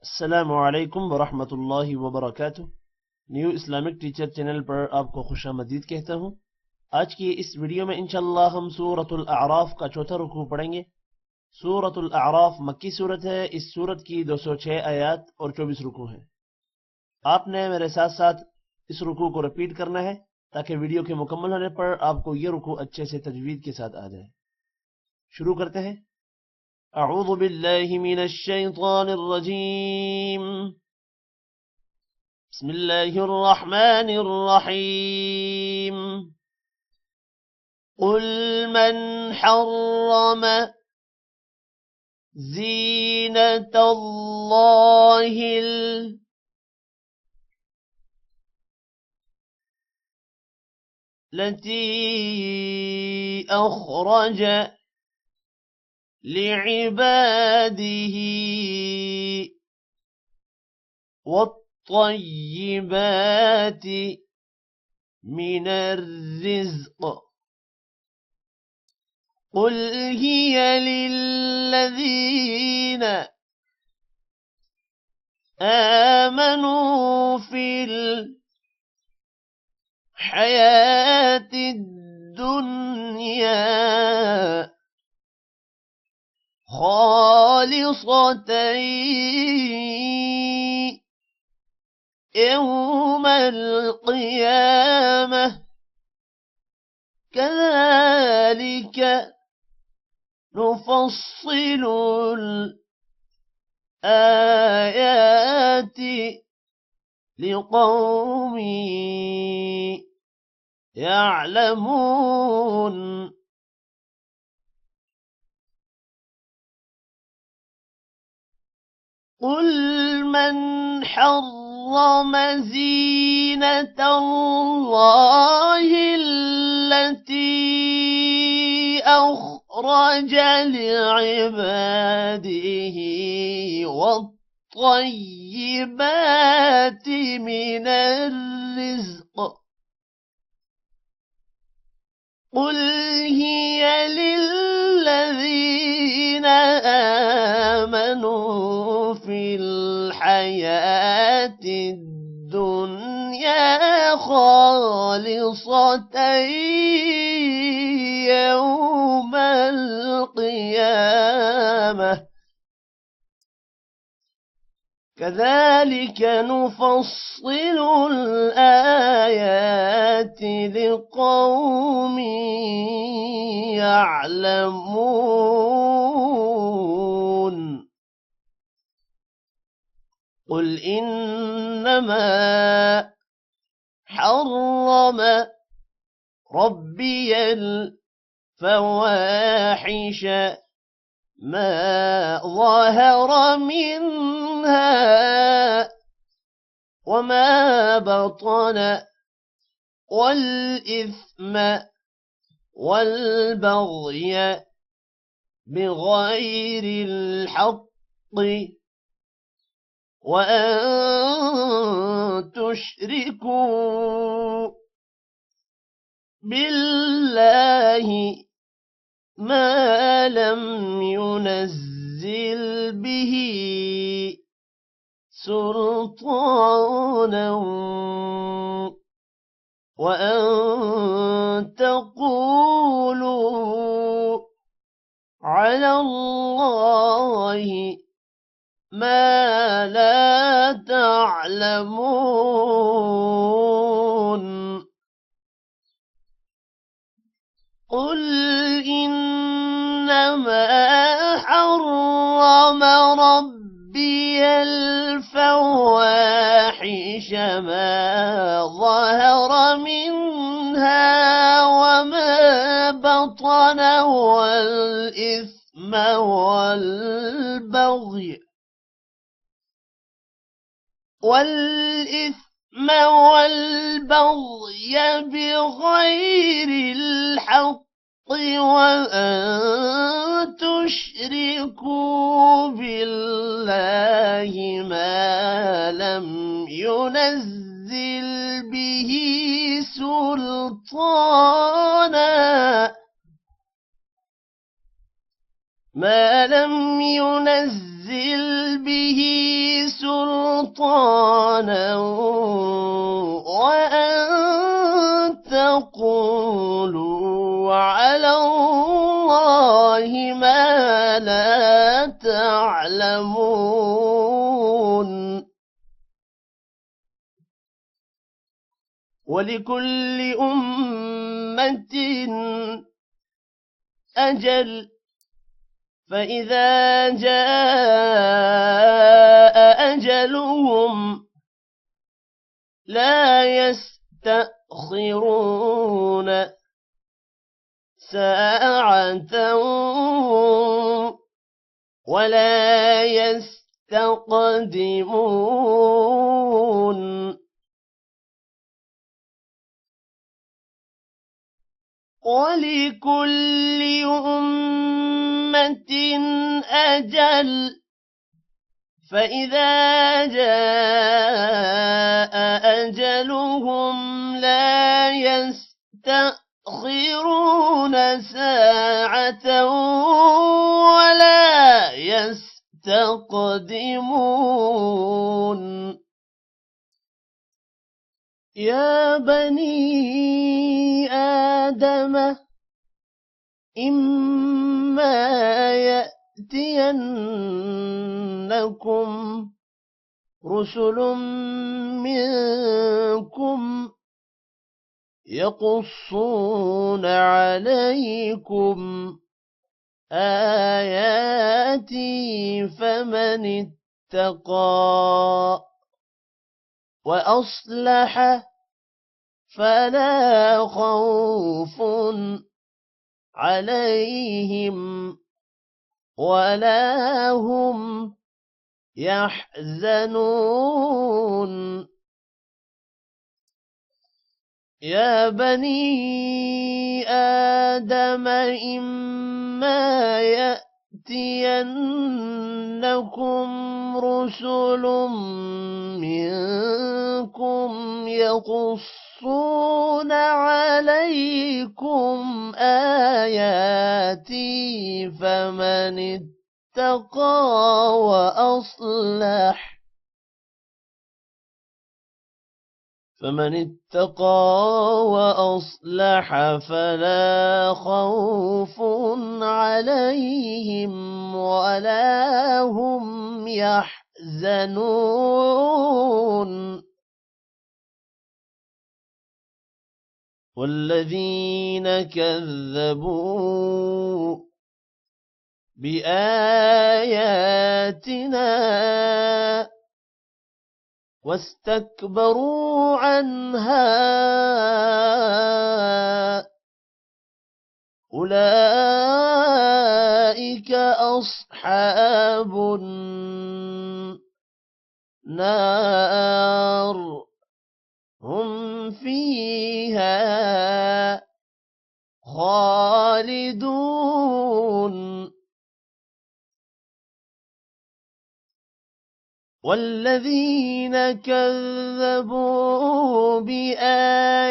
अस्सलामुअलैकुम वरहमतुल्लाहि वबरकातुह। न्यू इस्लामिक टीचर चैनल पर आपको खुशामदीद कहता हूँ। आज की इस वीडियो में इंशाअल्लाह हम सूरतुल अअराफ का चौथा रुकू पढ़ेंगे। सूरतुल अअराफ मक्की सूरत है। इस सूरत की 206 आयात और 24 रुकू हैं। आपने मेरे साथ साथ इस रुकू को रिपीट करना है ताकि वीडियो के मुकम्मल होने पर आपको यह रुकू अच्छे से तजवीद के साथ आ जाए। शुरू करते हैं। अऊज़ु बिल्लाहि मिनश शैतानिर रजीम। बिस्मिल्लाहिर रहमानिर रहीम। कुल मन हर्रम ज़ीनतल्लाहिल लती अख़रज लिइबादिही वत्तय्यिबात मिनर रिज़्क़। قل هي للذين آمنوا في الحياة الدنيا خالصة يوم القيامة كذلك نفصل الآيات لقوم يعلمون قل من حرم زينة الله التي أخرج لعباده والطيبات من الرزق قل هي للذين آمنوا في الحياة الدنيا خالصة يوم القيامة كذلك نفصل الآيات لقوم يعلمون قل إنما حرم ربي الفواحش ما ظهر منها وما بطن والإثم والبغي بغير الحق وأن تشركوا بالله ما لم ينزل به سلطانا وأن تقولوا على الله ما لا تعلمون قل إنما حرم ربي الفواحش ما ظهر منها وما بطن والإثم والبغي بغير الحق وأن تشركوا بالله ما لم ينزل به سلطانا ما لم ينزل به سلطانا وأن تقولوا على الله ما لا تعلمون ولكل أمة أجل فإذا جاء أجلهم لا يستأخرون ساعة ولا يستقدمون ولكل أمة أجل فإذا جاء أجلهم لا يستأخرون ساعة ولا يستقدمون يا بني آدم إما يأتينكم رسل منكم يقصون عليكم آياتي فمن اتقى وأصلح فلا خوف عليهم ولا هم يحزنون يا بني آدم إما يأتينكم رسل منكم يقصون عليكم آياتي فمن اتقى وأصلح فلا خوف عليهم ولا هم يحزنون والذين كذبوا بآياتنا واستكبروا عنها أولئك أصحاب النار هم فيها خالدون والذين كذبوا بآياتنا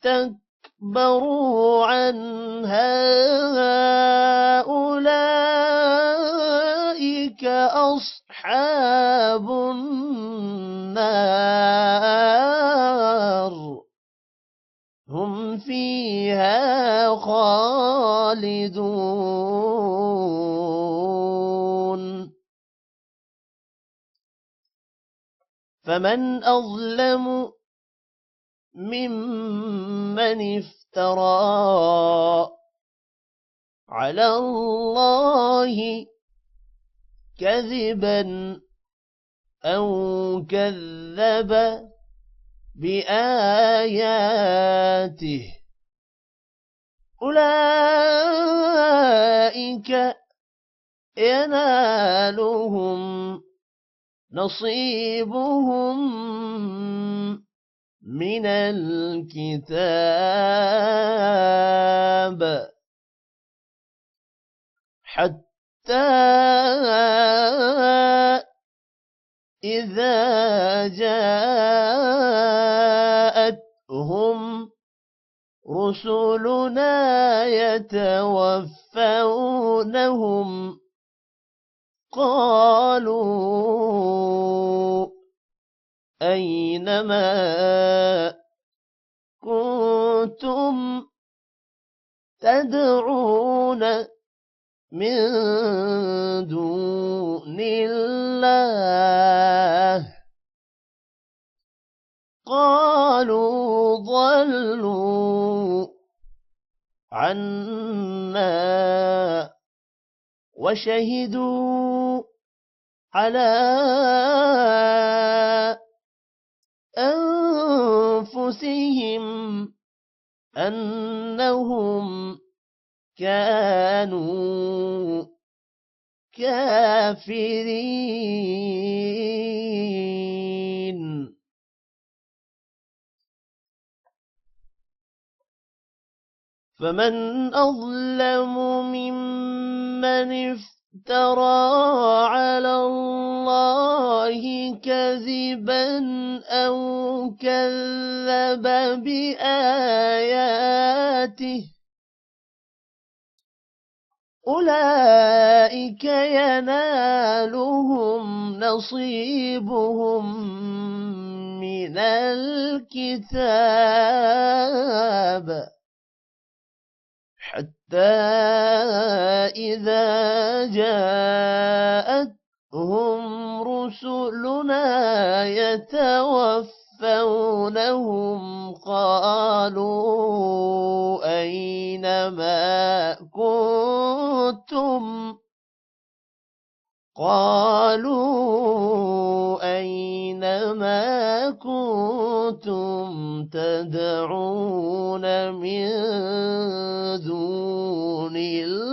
واستكبروا عنها أولئك أصحاب النار هم فيها خالدون فمن أظلم ممن افترى على الله كذبا أو كذب بآياته أولئك ينالهم نصيبهم من الكتاب حتى إذا جاءتهم رسلنا يتوفونهم قالوا أينما كنتم تدعون من دون الله قالوا ضلوا عنا وشهدوا على أنفسهم أنهم كانوا كافرين. فمن أظلم ممن افترى على الله كذبا أو كذب بآياته أولئك ينالهم نصيبهم من الكتاب حتى إذا جاءتهم رسلنا يتوفونهم قالوا أينما كنتم تدعون من دون الله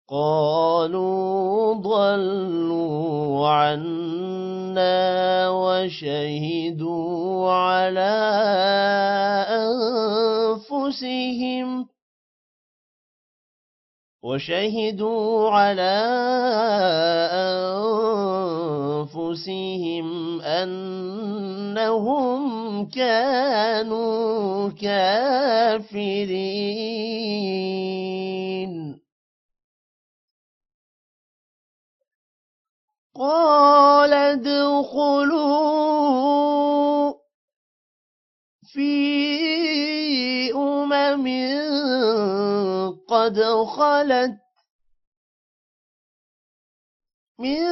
قالوا ضلوا عنا وشهدوا على أنفسهم أنهم كانوا كافرين. قال ادخلوا في قد خلت من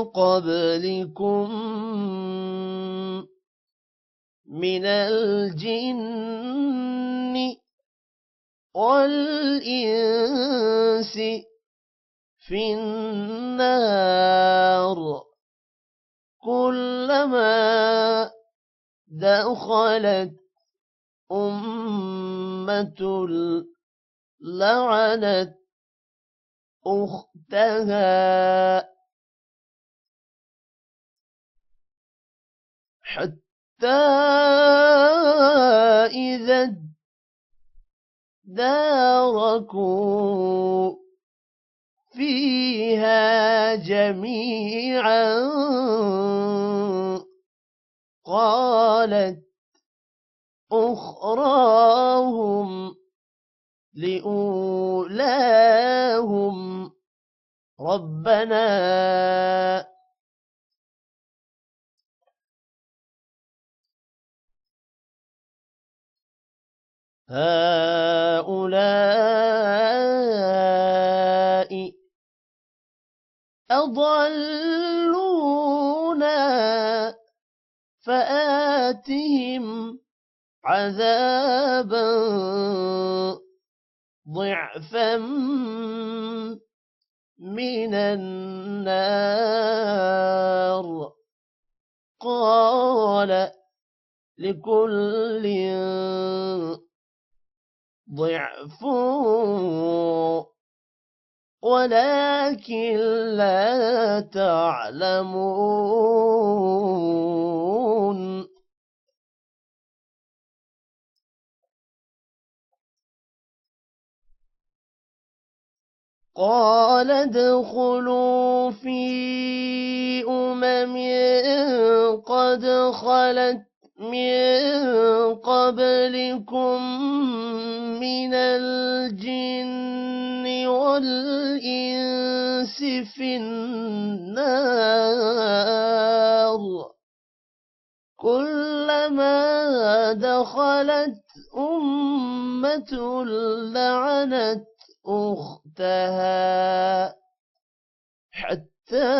قبلكم من الجن والإنس في النار كلما دخلت أمة لعنت أختها حتى إذا اداركوا فيها جميعا قالت أخراهم لأولاهم ربنا هؤلاء أضلونا فآتهم عذابا ضعفا من النار قال لكل ضعف ولكن لا تعلمون. قال ادخلوا في قد خلت من قبلكم من الجن والإنس في النار كلما دخلت أمة لعنت أختها حتى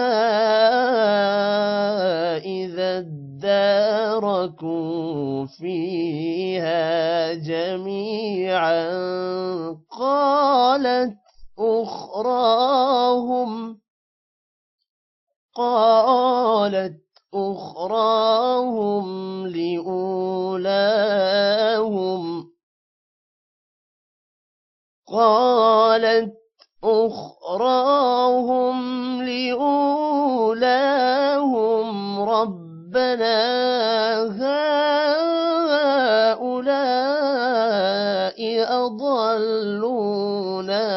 إذا اداركوا فيها جميعا قالت أخراهم لأولاهم ربنا هؤلاء أضلونا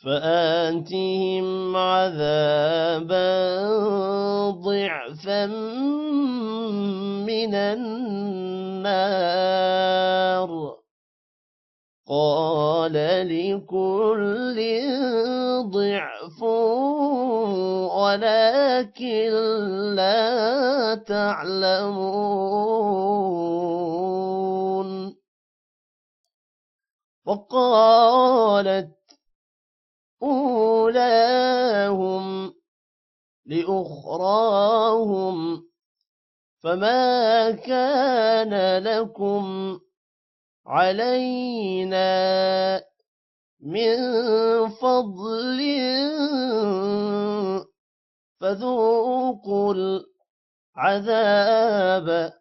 فآتهم عذابا ضعفا من النار قال لكل ضعف ولكن لا تعلمون وقالت أولاهم لأخراهم فما كان لكم علينا من فضل فذوقوا العذاب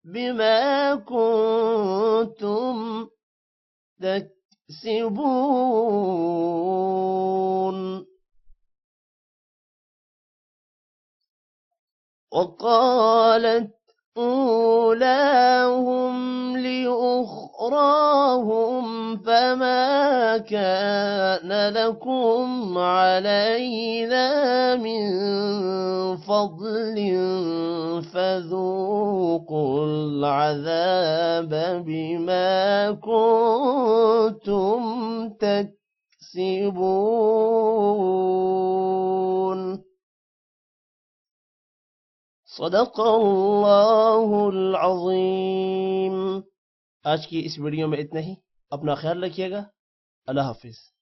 بما كنتم تكسبون وقالت أولاهم لأخراهم فما كان لكم علينا من فضل فذوقوا العذاب بما كنتم تكسبون صدق اللہ العظیم۔ آج کی اس ویڈیو میں اتنا ہی، اپنا خیال رکھیے گا، اللہ حافظ۔